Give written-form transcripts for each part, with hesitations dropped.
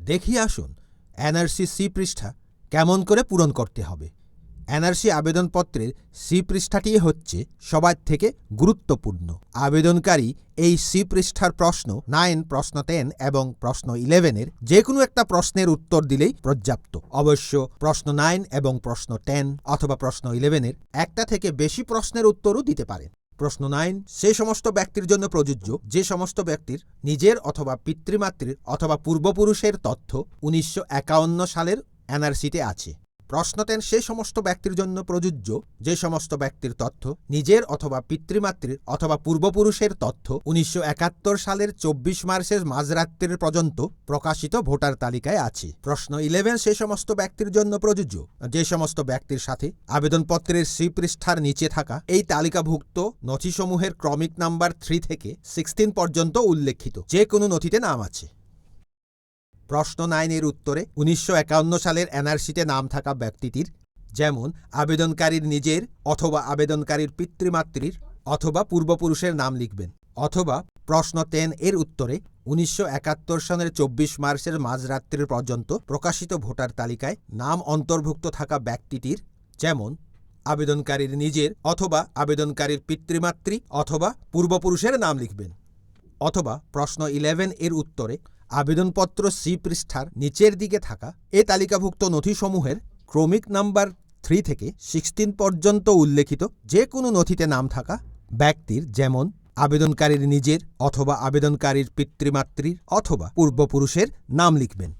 দেখি আসুন NRC C পৃষ্ঠা কেমন করে পূরণ করতে হবে। এনআরসি আবেদনপত্রের সি পৃষ্ঠাটি হচ্ছে সবার থেকে গুরুত্বপূর্ণ। আবেদনকারী এই সি পৃষ্ঠার প্রশ্ন 9, প্রশ্ন 10 এবং প্রশ্ন 11-এর যে কোনো একটা প্রশ্নের উত্তর দিলেই পর্যাপ্ত। অবশ্য প্রশ্ন 9 এবং প্রশ্ন 10 অথবা প্রশ্ন 11-এর একটা থেকে বেশি প্রশ্নের উত্তরও দিতে পারেন। প্রশ্ন 9 সে সমস্ত ব্যক্তির জন্য প্রযোজ্য যে সমস্ত ব্যক্তির নিজের অথবা পিতৃমাতৃর অথবা পূর্বপুরুষের তথ্য 1951 সালের এনআরসিতে আছে। প্রশ্ন 10 সে সমস্ত ব্যক্তির জন্য প্রযোজ্য যে সমস্ত ব্যক্তির তথ্য নিজের অথবা পিতৃমাতৃর অথবা পূর্বপুরুষের তথ্য 1971 সালের 24 মার্চের মাঝরাত্রির পর্যন্ত প্রকাশিত ভোটার তালিকায় আছে। প্রশ্ন 11 সে সমস্ত ব্যক্তির জন্য প্রযোজ্য যে সমস্ত ব্যক্তির সাথে আবেদনপত্রের সি পৃষ্ঠার নিচে থাকা এই তালিকাভুক্ত নথিসমূহের ক্রমিক নাম্বার 3 থেকে 16 পর্যন্ত উল্লেখিত যে কোনো নথিতে নাম আছে। প্রশ্ন 9-এর উত্তরে 1951 সালের এনআরসিতে নাম থাকা ব্যক্তিটির যেমন আবেদনকারীর নিজের অথবা আবেদনকারীর পিতৃমাতৃর অথবা পূর্বপুরুষের নাম লিখবেন। অথবা প্রশ্ন 10-এর উত্তরে 1971 সনের 24 মার্চের মাঝরাত্রির পর্যন্ত প্রকাশিত ভোটার তালিকায় নাম অন্তর্ভুক্ত থাকা ব্যক্তিটির যেমন আবেদনকারীর নিজের অথবা আবেদনকারীর পিতৃমাতৃ অথবা পূর্বপুরুষের নাম লিখবেন। অথবা প্রশ্ন 11-এর উত্তরে আবেদনপত্র সি পৃষ্ঠার নিচের দিকে থাকা এ তালিকাভুক্ত নথিসমূহের ক্রমিক নাম্বার 3 থেকে 16 পর্যন্ত উল্লেখিত যে কোনো নথিতে নাম থাকা ব্যক্তির যেমন আবেদনকারীর নিজের অথবা আবেদনকারীর পিতৃমাতৃর অথবা পূর্বপুরুষের নাম লিখবেন।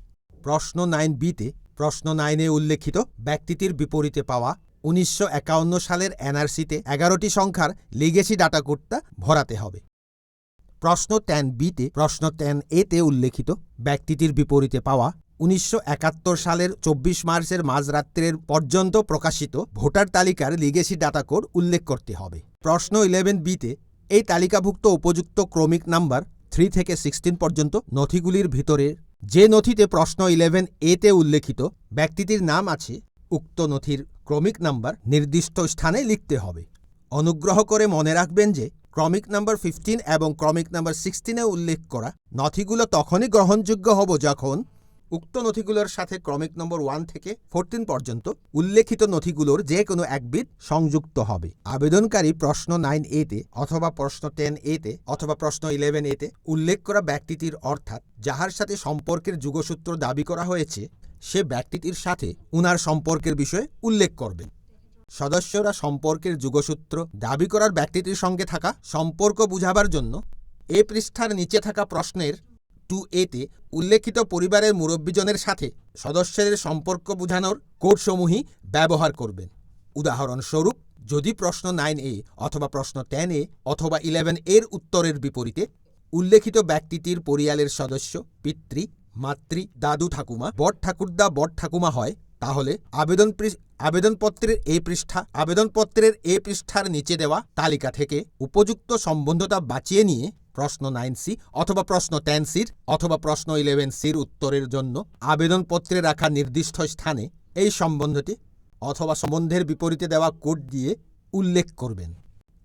প্রশ্ন 9b-তে প্রশ্ন 9-এ উল্লেখিত ব্যক্তিটির বিপরীতে পাওয়া 1951 সালের এনআরসিতে 11টি সংখ্যার লিগেসি ডাটা কোডটা ভরাতে হবে। প্রশ্ন 10b-তে প্রশ্ন 10a-তে উল্লেখিত ব্যক্তিটির বিপরীতে পাওয়া 1971 সালের 24 মার্চের মাঝরাত্রির পর্যন্ত প্রকাশিত ভোটার তালিকার লিগেসি ডাটা কোড উল্লেখ করতে হবে। প্রশ্ন 11b-তে এই তালিকাভুক্ত উপযুক্ত ক্রমিক নাম্বার 3 থেকে 16 পর্যন্ত নথিগুলির ভিতরে যে নথিতে প্রশ্ন 11a-তে উল্লেখিত ব্যক্তিটির নাম আছে উক্ত নথির ক্রমিক নাম্বার নির্দিষ্ট স্থানে লিখতে হবে। অনুগ্রহ করে মনে রাখবেন যে ক্রমিক নাম্বার 15 এবং ক্রমিক নাম্বার 16-এ উল্লেখ করা নথিগুলো তখনই গ্রহণযোগ্য হবে যখন উক্ত নথিগুলোর সাথে ক্রমিক নম্বর 1 থেকে 14 পর্যন্ত উল্লেখিত নথিগুলোর যে কোনো এক বিট সংযুক্ত হবে। আবেদনকারী প্রশ্ন 9a-তে অথবা প্রশ্ন 10a-তে অথবা প্রশ্ন 11a-তে উল্লেখ করা ব্যক্তিটির অর্থাৎ যাহার সাথে সম্পর্কের যুগসূত্র দাবি করা হয়েছে সে ব্যক্তিটির সাথে উনার সম্পর্কের বিষয়ে উল্লেখ করবেন। সদস্যরা সম্পর্কের যুগসূত্র দাবি করার ব্যক্তিটির সঙ্গে থাকা সম্পর্ক বুঝাবার জন্য এ পৃষ্ঠার নিচে থাকা প্রশ্নের 2a-তে উল্লেখিত পরিবারের মুরব্বীজনের সাথে সদস্যদের সম্পর্ক বোঝানোর কোডসমূহই ব্যবহার করবেন। উদাহরণস্বরূপ যদি প্রশ্ন 9a অথবা প্রশ্ন 10a অথবা 11-এর উত্তরের বিপরীতে উল্লেখিত ব্যক্তিটির পরিয়ালের সদস্য পিতৃ মাতৃ দাদু ঠাকুমা বড় ঠাকুরদা বড় ঠাকুমা হয় তাহলে আবেদনপত্রের এ পৃষ্ঠার নিচে দেওয়া তালিকা থেকে উপযুক্ত সম্বন্ধতা বাঁচিয়ে নিয়ে প্রশ্ন 9c অথবা প্রশ্ন 10c অথবা প্রশ্ন 11c উত্তরের জন্য আবেদনপত্রে রাখা নির্দিষ্ট স্থানে এই সম্বন্ধটি অথবা সম্বন্ধের বিপরীতে দেওয়া কোড দিয়ে উল্লেখ করবেন।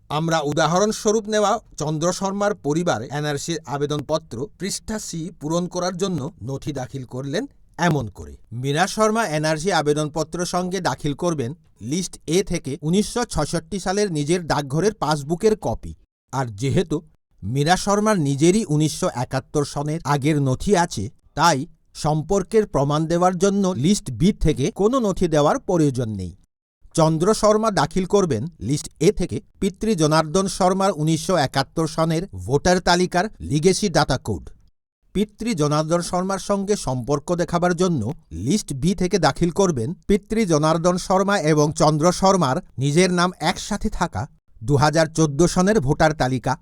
আমরা উদাহরণস্বরূপ নেওয়া চন্দ্র শর্মার পরিবার এনআরসির আবেদনপত্র পৃষ্ঠা সি পূরণ করার জন্য নথি দাখিল করলেন এমন করে। মীরা শর্মা এনআরসি আবেদনপত্র সঙ্গে দাখিল করবেন লিস্ট এ থেকে 1966 সালের নিজের ডাকঘরের পাসবুকের কপি। আর যেহেতু মীরা শর্মার নিজেরই 1971 সনের আগের নথি আছে তাই সম্পর্কের প্রমাণ দেওয়ার জন্য লিস্ট বি থেকে কোনো নথি দেওয়ার প্রয়োজন নেই। চন্দ্র শর্মা দাখিল করবেন লিস্ট এ থেকে পিতৃ জনার্দন শর্মার 1971 সনের ভোটার তালিকার লিগেসি ডাটা কোড। পিতৃ জনার্দন শর্মার সঙ্গে সম্পর্ক দেখাবার জন্য লিস্ট বি থেকে দাখিল করবেন পিতৃ জনার্দন শর্মা এবং চন্দ্র শর্মার নিজের নাম একসাথে থাকা 2014 সনের ভোটার তালিকা।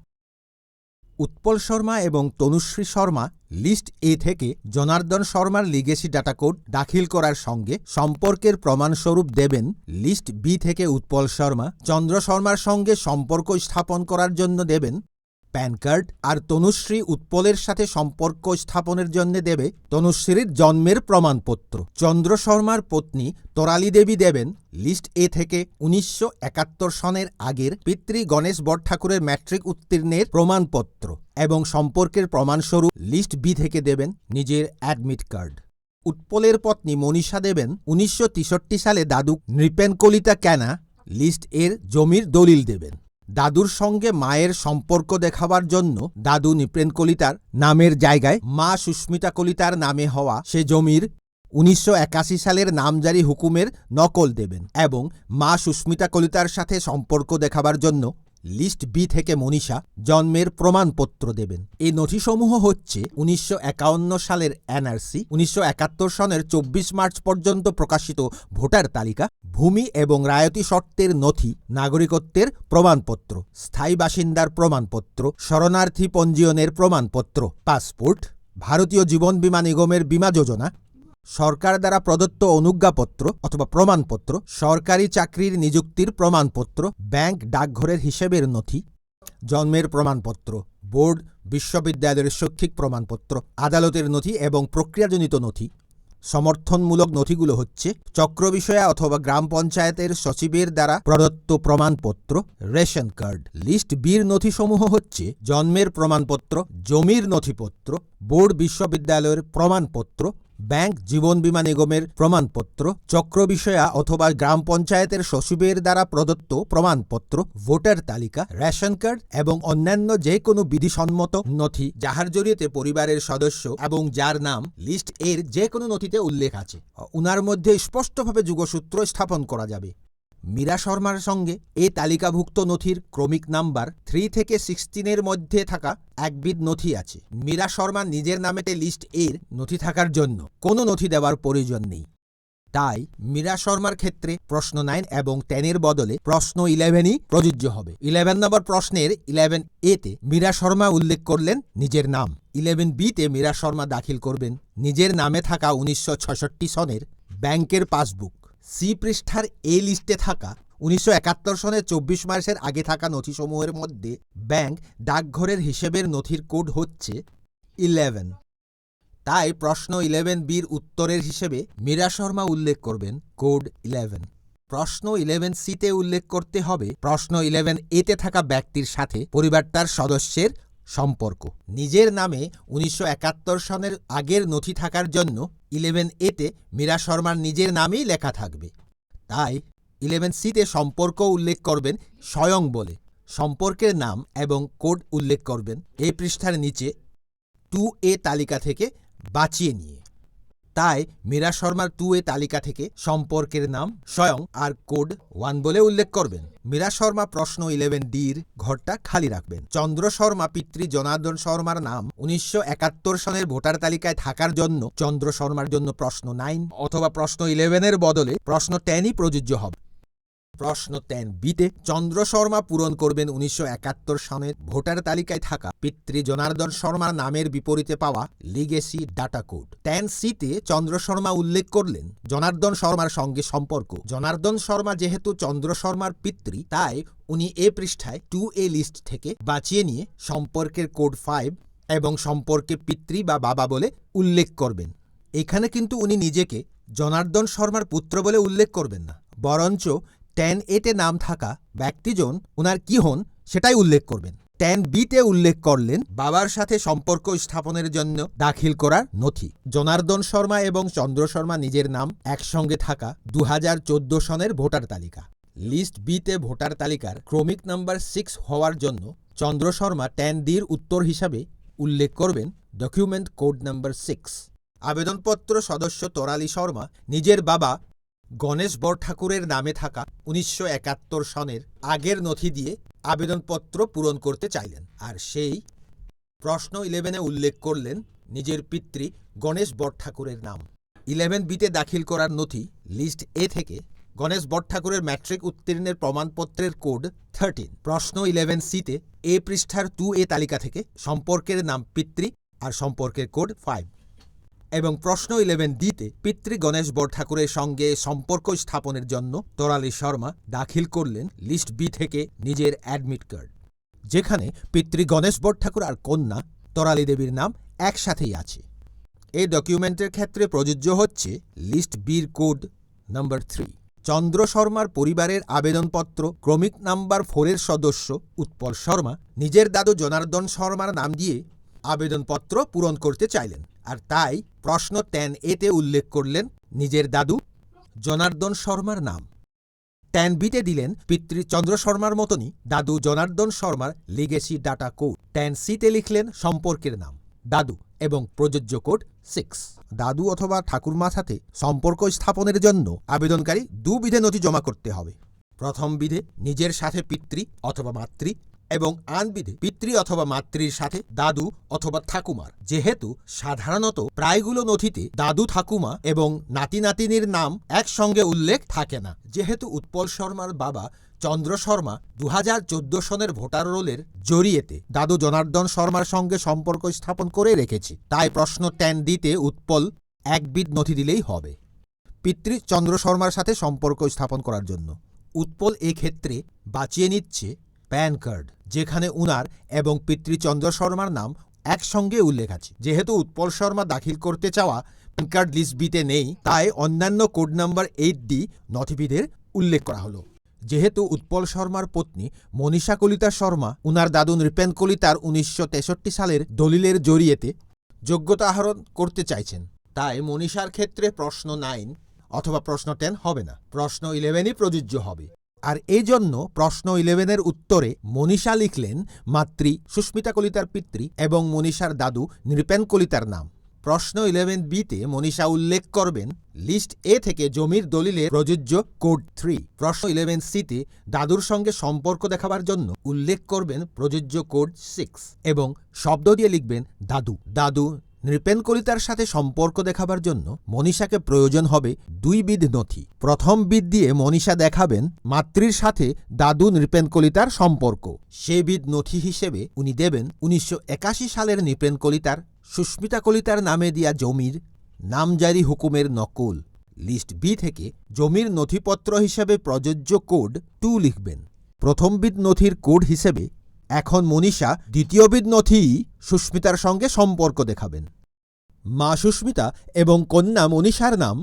উৎপল শর্মা এবং তনুশ্রী শর্মা লিস্ট এ থেকে জনার্দন শর্মার লিগেসি ডাটা কোড দাখিল করার সঙ্গে সম্পর্কের প্রমাণস্বরূপ দেবেন লিস্ট বি থেকে উৎপল শর্মা চন্দ্র শর্মার সঙ্গে সম্পর্ক স্থাপন করার জন্য দেবেন প্যান কার্ড। আর তনুশ্রী উৎপলের সাথে সম্পর্ক স্থাপনের জন্য দেবে তনুশ্রীর জন্মের প্রমাণপত্র। চন্দ্র শর্মার পত্নী তরালী দেবী দেবেন লিস্ট এ থেকে 1971 সনের আগের পিতৃ গণেশ বড়ঠাকুরের ম্যাট্রিক উত্তীর্ণের প্রমাণপত্র এবং সম্পর্কের প্রমাণস্বরূপ লিস্ট বি থেকে দেবেন নিজের অ্যাডমিট কার্ড। উৎপলের পত্নী মনীষা দেবেন 1963 সালে দাদু নৃপেন কলিতা ক্যানা লিস্ট এর জমির দলিল দেবেন। দাদুর সঙ্গে মায়ের সম্পর্ক দেখাবার জন্য দাদু নৃপেন কলিতার নামের জায়গায় মা সুস্মিতা কলিতার নামে হওয়া সে জমির 1981 সালের নামজারি হুকুমের নকল দেবেন এবং মা সুস্মিতা কলিতার সাথে সম্পর্ক দেখাবার জন্য লিস্ট বি থেকে মনীষা জন্মের প্রমাণপত্র দেবেন। এই নথিসমূহ হচ্ছে 1951 সালের এনআরসি, 1971 সনের 24 মার্চ পর্যন্ত প্রকাশিত ভোটার তালিকা, ভূমি এবং রায়তি শর্তের নথি, নাগরিকত্বের প্রমাণপত্র, স্থায়ী বাসিন্দার প্রমাণপত্র, শরণার্থী পঞ্জীয়নের প্রমাণপত্র, পাসপোর্ট, ভারতীয় জীবন বীমা নিগমের বীমা যোজনা, সরকার দ্বারা প্রদত্ত অনুজ্ঞাপত্র অথবা প্রমাণপত্র, সরকারি চাকরির নিযুক্তির প্রমাণপত্র, ব্যাংক ডাকঘরের হিসেবের নথি, জন্মের প্রমাণপত্র, বোর্ড বিশ্ববিদ্যালয়ের শৈক্ষিক প্রমাণপত্র, আদালতের নথি এবং প্রক্রিয়াজনিত নথি। সমর্থনমূলক নথিগুলো হচ্ছে চক্রবিষয়া অথবা গ্রাম পঞ্চায়েতের সচিবের দ্বারা প্রদত্ত প্রমাণপত্র, রেশন কার্ড। লিস্ট বির নথিসমূহ হচ্ছে জন্মের প্রমাণপত্র, জমির নথিপত্র, বোর্ড বিশ্ববিদ্যালয়ের প্রমাণপত্র, ব্যাংক জীবন বীমা নিগমের প্রমাণপত্র, চক্রবিষয়া অথবা গ্রাম পঞ্চায়েতের সচিবের দ্বারা প্রদত্ত প্রমাণপত্র, ভোটার তালিকা, রেশন কার্ড এবং অন্যান্য যে কোনো বিধিসম্মত নথি যাহার জড়িয়ে পরিবারের সদস্য এবং যার নাম লিস্ট এর যে কোনো নথিতে উল্লেখ আছে, উনার মধ্যে স্পষ্টভাবে যুগসূত্র স্থাপন করা যাবে। মীরা শর্মার সঙ্গে এই তালিকাভুক্ত নথির ক্রমিক নাম্বার 3 থেকে 16 মধ্যে থাকা একবিধ নথি আছে। মীরা শর্মা নিজের নামেতে লিস্ট এর নথি থাকার জন্য কোনো নথি দেওয়ার প্রয়োজন নেই। তাই মীরা শর্মার ক্ষেত্রে প্রশ্ন 9 এবং 10 বদলে প্রশ্ন 11ই প্রযোজ্য হবে। 11 নম্বর প্রশ্নের 11A তে মীরা শর্মা উল্লেখ করলেন নিজের নাম, 11B তে মীরা শর্মা দাখিল করবেন নিজের নামে থাকা 1966 সনের ব্যাংকের পাসবুক। সি পৃষ্ঠার এ লিস্টে থাকা 1971 সনের 24 মার্চের আগে থাকা নথিসমূহের মধ্যে ব্যাংক ডাকঘরের হিসেবের নথির কোড হচ্ছে 11। তাই প্রশ্ন 11বির উত্তরের হিসেবে মীরা শর্মা উল্লেখ করবেন কোড 11। প্রশ্ন 11সিতে উল্লেখ করতে হবে প্রশ্ন 11এতে থাকা ব্যক্তির সাথে পরিবারটার সদস্যের সম্পর্ক। নিজের নামে 1971 সনের আগের নথি থাকার জন্য 11এতে মীরা শর্মার নিজের নামেই লেখা থাকবে। তাই 11সিতে সম্পর্ক উল্লেখ করবেন স্বয়ং বলে, সম্পর্কের নাম এবং কোড উল্লেখ করবেন এই পৃষ্ঠার নিচে 2A তালিকা থেকে বাঁচিয়ে নিয়ে। তাই মীরা শর্মার 2A তালিকা থেকে সম্পর্কের নাম স্বয়ং আর কোড 1 বলে উল্লেখ করবেন। মীরা শর্মা প্রশ্ন 11ডির ঘরটা খালি রাখবেন। চন্দ্র শর্মা পিতৃ জনার্দন শর্মার নাম 1971 সনের ভোটার তালিকায় থাকার জন্য চন্দ্র শর্মার জন্য প্রশ্ন 9 অথবা প্রশ্ন 11-এর বদলে প্রশ্ন 10ই প্রযোজ্য হবে। প্রশ্ন 10বিতে চন্দ্র শর্মা পূরণ করবেন 1971 সনের ভোটার তালিকায় থাকা পিতৃ জনার্দন শর্মার নামের বিপরীতে পাওয়া লিগেসি ডাটা কোড। 10সিতে চন্দ্র শর্মা উল্লেখ করলেন জনার্দন শর্মার সঙ্গে সম্পর্ক। জনার্দন শর্মা যেহেতু চন্দ্র শর্মার পিতৃ, তাই উনি এ পৃষ্ঠায় 2A লিস্ট থেকে বাঁচিয়ে নিয়ে সম্পর্কের কোড 5 এবং সম্পর্কে পিতৃ বা বাবা বলে উল্লেখ করবেন। এখানে কিন্তু উনি নিজেকে জনার্দন শর্মার পুত্র বলে উল্লেখ করবেন না, বরঞ্চ 10A-তে নাম থাকা ব্যক্তিজন ওনার কি হন সেটাই উল্লেখ করবেন। 10B-তে উল্লেখ করলেন বাবার সাথে সম্পর্ক স্থাপনের জন্য দাখিল করার নথি। জনার্দন শর্মা এবং চন্দ্র শর্মা নিজের নাম একসঙ্গে থাকা 2014 সনের ভোটার তালিকা। লিস্ট বিতে ভোটার তালিকার ক্রমিক নাম্বার 6 হওয়ার জন্য চন্দ্র শর্মা 10ডির উত্তর হিসাবে উল্লেখ করবেন ডকুমেন্ট কোড নাম্বার 6। আবেদনপত্র সদস্য তরালী শর্মা নিজের বাবা গণেশ বরঠাকুরের নামে থাকা 1971 সনের আগের নথি দিয়ে আবেদনপত্র পূরণ করতে চাইলেন, আর সেই প্রশ্ন 11-এ উল্লেখ করলেন নিজের পিতৃ গণেশ বরঠাকুরের নাম। 11বিতে দাখিল করার নথি লিস্ট এ থেকে গণেশ বরঠাকুরের ম্যাট্রিক উত্তীর্ণের প্রমাণপত্রের কোড 13। প্রশ্ন 11সিতে এ পৃষ্ঠার 2A তালিকা থেকে সম্পর্কের নাম পিতৃ আর সম্পর্কের কোড 5 এবং প্রশ্ন 11ডিতে পিতৃ গণেশ বরঠাকুরের সঙ্গে সম্পর্ক স্থাপনের জন্য তরালী শর্মা দাখিল করলেন লিস্ট বি থেকে নিজের অ্যাডমিট কার্ড, যেখানে পিতৃ গণেশ বরঠাকুর আর কন্যা তরালী দেবীর নাম একসাথেই আছে। এই ডকুমেন্টের ক্ষেত্রে প্রযোজ্য হচ্ছে লিস্ট বির কোড নাম্বার 3। চন্দ্র শর্মার পরিবারের আবেদনপত্র ক্রমিক নাম্বার 4-এর সদস্য উৎপল শর্মা নিজের দাদু জনার্দন শর্মার নাম দিয়ে আবেদনপত্র পূরণ করতে চাইলেন, আর তাই প্রশ্ন 10A-তে উল্লেখ করলেন নিজের দাদু জনার্দন শর্মার নাম। 10B-তে দিলেন পিতৃ চন্দ্র শর্মার মতনই দাদু জনার্দন শর্মার লিগেসি ডাটা কোড। 10C-তে লিখলেন সম্পর্কের নাম দাদু এবং প্রযোজ্য কোড 6। দাদু অথবা ঠাকুরমার সাথে সম্পর্ক স্থাপনের জন্য আবেদনকারী দুবিধে নথি জমা করতে হবে। প্রথম বিধে নিজের সাথে পিতৃ অথবা মাতৃ, এবং আনবিধে পিতৃ অথবা মাতৃর সাথে দাদু অথবা ঠাকুমার। যেহেতু সাধারণত প্রায়গুলো নথিতে দাদু ঠাকুমা এবং নাতি নাতিনীর নাম একসঙ্গে উল্লেখ থাকে না। যেহেতু উৎপল শর্মার বাবা চন্দ্র শর্মা 2014 সনের ভোটার রোলের জরিয়েতে দাদু জনার্দন শর্মার সঙ্গে সম্পর্ক স্থাপন করে রেখেছি, তাই প্রশ্ন 10D-তে উৎপল একবিধ নথি দিলেই হবে পিতৃ চন্দ্র শর্মার সাথে সম্পর্ক স্থাপন করার জন্য। উৎপল এক্ষেত্রে বাঁচিয়ে নিচ্ছে প্যান কার্ড, যেখানে উনার এবং পিতৃ চন্দ্র শর্মার নাম একসঙ্গে উল্লেখ আছে। যেহেতু উৎপল শর্মা দাখিল করতে চাওয়া প্যান কার্ড লিস্ট বিতে নেই, তাই অন্যান্য কোড নাম্বার 8D নথিবিধের উল্লেখ করা হলো। যেহেতু উৎপল শর্মার পত্নী মনীষা কলিতা শর্মা উনার দাদু নৃপেন কলিতার 1963 সালের দলিলের জরিয়েতে যোগ্যতা আহরণ করতে চাইছেন, তাই মনীষার ক্ষেত্রে প্রশ্ন 9 অথবা প্রশ্ন 10 হবে না, প্রশ্ন 11ই প্রযোজ্য হবে। আর এই জন্য প্রশ্ন 11-এর উত্তরে মনীষা লিখলেন মাতৃ সুস্মিতা কলিতার পিতৃ এবং মনীষার দাদু নৃপেন কলিতার নাম। প্রশ্ন 11B-তে মনীষা উল্লেখ করবেন লিস্ট এ থেকে জমির দলিলে প্রযোজ্য কোড 3। প্রশ্ন 11C-তে দাদুর সঙ্গে সম্পর্ক দেখাবার জন্য উল্লেখ করবেন প্রযোজ্য কোড 6 এবং শব্দ দিয়ে লিখবেন দাদু। দাদু নৃপেন কলিতার সাথে সম্পর্ক দেখাবার জন্য মনীষাকে প্রয়োজন হবে দুইবিধ নথি। প্রথম বিধ দিয়ে মনীষা দেখাবেন মাতৃর সাথে দাদু নৃপেন কলিতার সম্পর্ক। সেই বিধ নথি হিসেবে উনি দেবেন 1981 সালের নৃপেন কলিতার সুস্মিতা কলিতার নামে দেয়া জমির নামজারি হুকুমের নকল। লিস্ট বি থেকে জমির নথিপত্র হিসেবে প্রযোজ্য কোড 2 লিখবেন। প্রথম বিধ নথির কোড হিসেবে এখন মনীষা দ্বিতীয়বিধ নথি সুস্মিতার সঙ্গে সম্পর্ক দেখাবেন। মা সুস্মিতা এবং কন্যা মনীষার নাম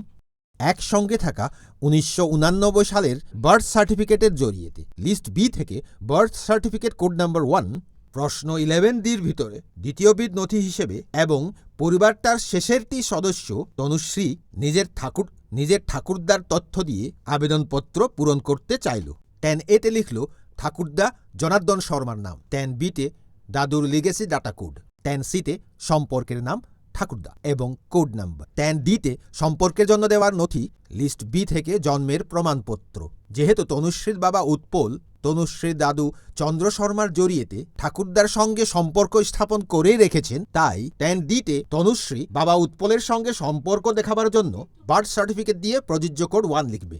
একসঙ্গে থাকা 1989 সালের বার্থ সার্টিফিকেটের জরিয়েতে। লিস্ট বি থেকে বার্থ সার্টিফিকেট কোড নাম্বার 1 প্রশ্ন 11D-র ভিতরে দ্বিতীয়বিধ নথি হিসেবে এবং পরিবারটার শেষেরটি সদস্য তনুশ্রী নিজের ঠাকুরদার তথ্য দিয়ে আবেদনপত্র পূরণ করতে চাইল। 10A-তে লিখল ঠাকুরদা জনার্দন শর্মার নাম। 10B-তে দাদুর লিগেসি ডাটা কোড। 10C-তে সম্পর্কের নাম ঠাকুরদা এবং কোড নাম্বার। 10D-তে সম্পর্কের জন্য দেওয়ার নথি লিস্ট বি থেকে জন্মের প্রমাণপত্র। যেহেতু তনুশ্রীর বাবা উৎপল তনুশ্রীর দাদু চন্দ্র শর্মার জরিয়েতে ঠাকুরদার সঙ্গে সম্পর্ক স্থাপন করেই রেখেছেন, তাই 10D-তে তনুশ্রী বাবা উৎপলের সঙ্গে সম্পর্ক দেখাবার জন্য বার্থ সার্টিফিকেট দিয়ে প্রযোজ্য কোড 1 লিখবে।